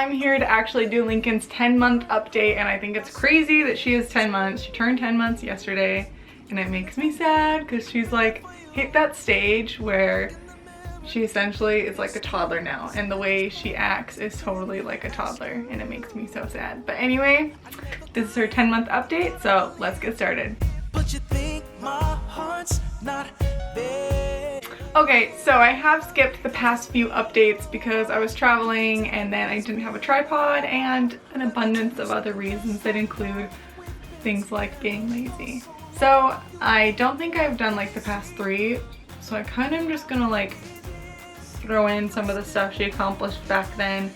I'm here to actually do Lincoln's 10-month update, and I think it's crazy that she is 10 months. She turned 10 months yesterday, and it makes me sad because she's like hit that stage where she essentially is like a toddler now, and the way she acts is totally like a toddler, and it makes me so sad. But anyway, this is her 10-month update, so let's get started. But you think my heart's not there. Okay, so I have skipped the past few updates because I was traveling and then I didn't have a tripod and an abundance of other reasons that include things like being lazy. So I don't think I've done like the past 3, so I kind of am just gonna like throw in some of the stuff she accomplished back then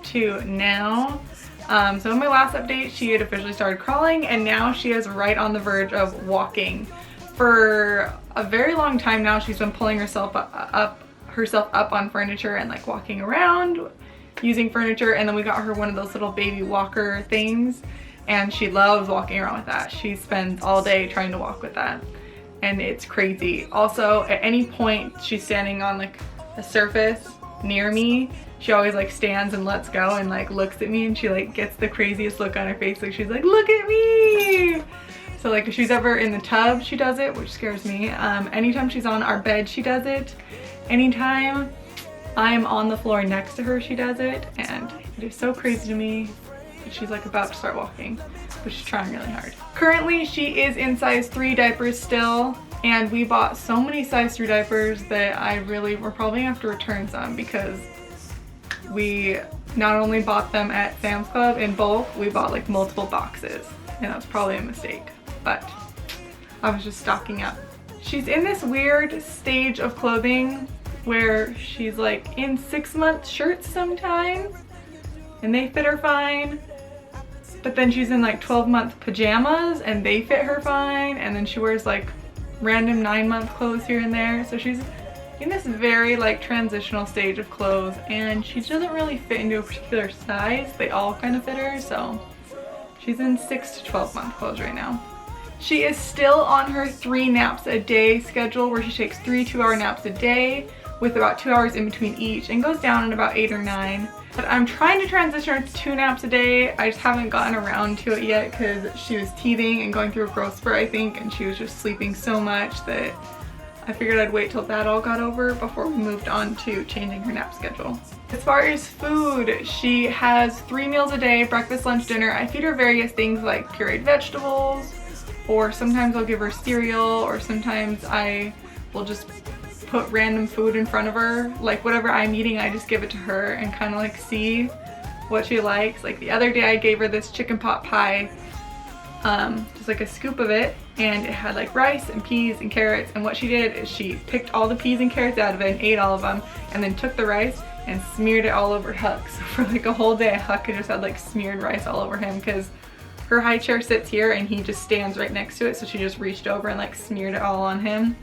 to now. So in my last update, she had officially started crawling, and now she is right on the verge of walking. For a very long time now, she's been pulling herself up on furniture and like walking around using furniture, and then we got her one of those little baby walker things, and she loves walking around with that. She spends all day trying to walk with that, and it's crazy. Also, at any point she's standing on like a surface near me, she always like stands and lets go and like looks at me, and she like gets the craziest look on her face, like she's like, look at me. So like if she's ever in the tub, she does it, which scares me. Anytime she's on our bed, she does it. Anytime I'm on the floor next to her, she does it, and it is so crazy to me that she's like about to start walking, but she's trying really hard. Currently she is in size 3 diapers still, and we bought so many size 3 diapers that we're probably gonna have to return some, because we not only bought them at Sam's Club in bulk, we bought like multiple boxes, and that was probably a mistake, but I was just stocking up. She's in this weird stage of clothing where she's like in 6-month shirts sometimes, and they fit her fine, but then she's in like 12-month pajamas and they fit her fine, and then she wears like random 9-month clothes here and there. So she's in this very like transitional stage of clothes, and she doesn't really fit into a particular size. They all kind of fit her, so she's in 6 to 12-month clothes right now. She is still on her 3 naps a day schedule, where she takes 3 2-hour naps a day with about 2 hours in between each, and goes down in about 8 or 9. But I'm trying to transition her to 2 naps a day. I just haven't gotten around to it yet because she was teething and going through a growth spurt, I think, and she was just sleeping so much that I figured I'd wait till that all got over before we moved on to changing her nap schedule. As far as food, she has 3 meals a day, breakfast, lunch, dinner. I feed her various things like pureed vegetables, or sometimes I'll give her cereal, or sometimes I will just put random food in front of her. Like whatever I'm eating, I just give it to her and kind of like see what she likes. Like the other day I gave her this chicken pot pie, just like a scoop of it, and it had like rice and peas and carrots, and what she did is she picked all the peas and carrots out of it and ate all of them, and then took the rice and smeared it all over Huck. So for like a whole day, Huck just had like smeared rice all over him, because her high chair sits here and he just stands right next to it, so she just reached over and like smeared it all on him.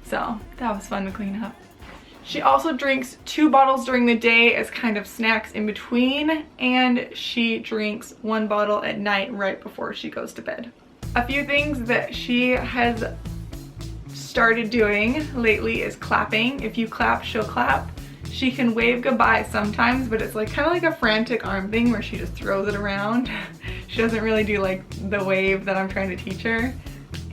So that was fun to clean up. She also drinks 2 bottles during the day as kind of snacks in between, and she drinks 1 bottle at night right before she goes to bed. A few things that she has started doing lately is clapping. If you clap, she'll clap. She can wave goodbye sometimes, but it's like kind of like a frantic arm thing where she just throws it around. She doesn't really do like the wave that I'm trying to teach her.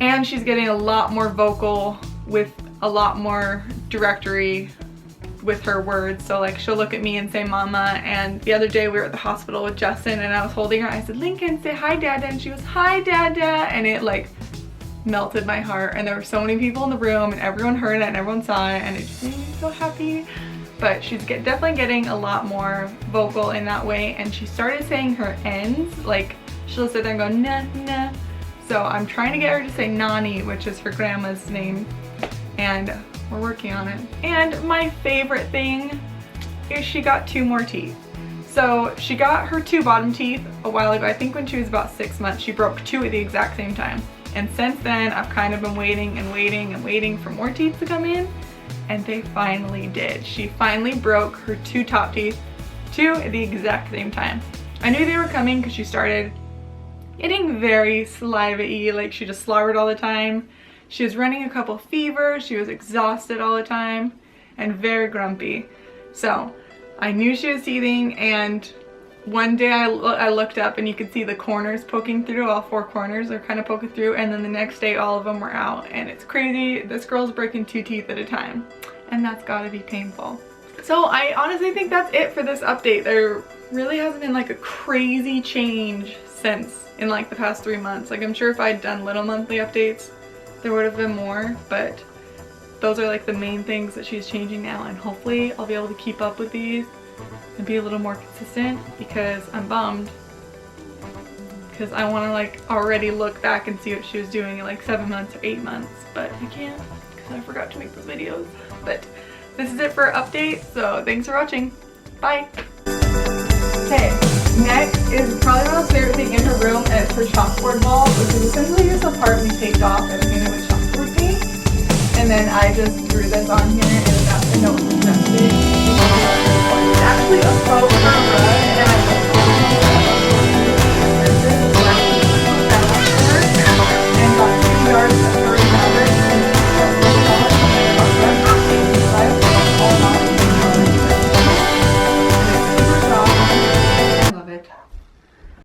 And she's getting a lot more vocal with a lot more directory with her words. So like she'll look at me and say mama, and the other day we were at the hospital with Justin and I was holding her. I said, Lincoln, say hi dada, and she was hi dada, and it like melted my heart. And there were so many people in the room and everyone heard it and everyone saw it, and it just made me so happy. But she's definitely getting a lot more vocal in that way, and she started saying her N's. Like she'll sit there and go nah nah. So I'm trying to get her to say Nani, which is her grandma's name, and we're working on it. And my favorite thing is she got 2 more teeth. So she got her 2 bottom teeth a while ago. I think when she was about 6 months, she broke 2 at the exact same time. And since then, I've kind of been waiting and waiting and waiting for more teeth to come in, and they finally did. She finally broke her 2 top teeth, 2 at the exact same time. I knew they were coming because she started getting very saliva-y, like she just slobbered all the time. She was running a couple fevers, she was exhausted all the time, and very grumpy. So I knew she was teething, and one day I looked up and you could see the corners poking through, all 4 corners are kind of poking through, and then the next day all of them were out, and it's crazy. This girl's breaking 2 teeth at a time, and that's gotta be painful. So I honestly think that's it for this update. There really hasn't been like a crazy change since in like the past 3 months. Like I'm sure if I'd done little monthly updates, there would have been more, but those are like the main things that she's changing now, and hopefully I'll be able to keep up with these and be a little more consistent, because I'm bummed because I want to like already look back and see what she was doing in like 7 months or 8 months, but I can't because I forgot to make the videos. But this is it for update, so thanks for watching. Bye. Okay, next is probably the most favorite thing in her room, and it's her chalkboard wall, which is essentially just a part we taped off and painted with chalkboard paint. And then I just drew this on here, and that's a note from Jasper. It's actually a faux rug.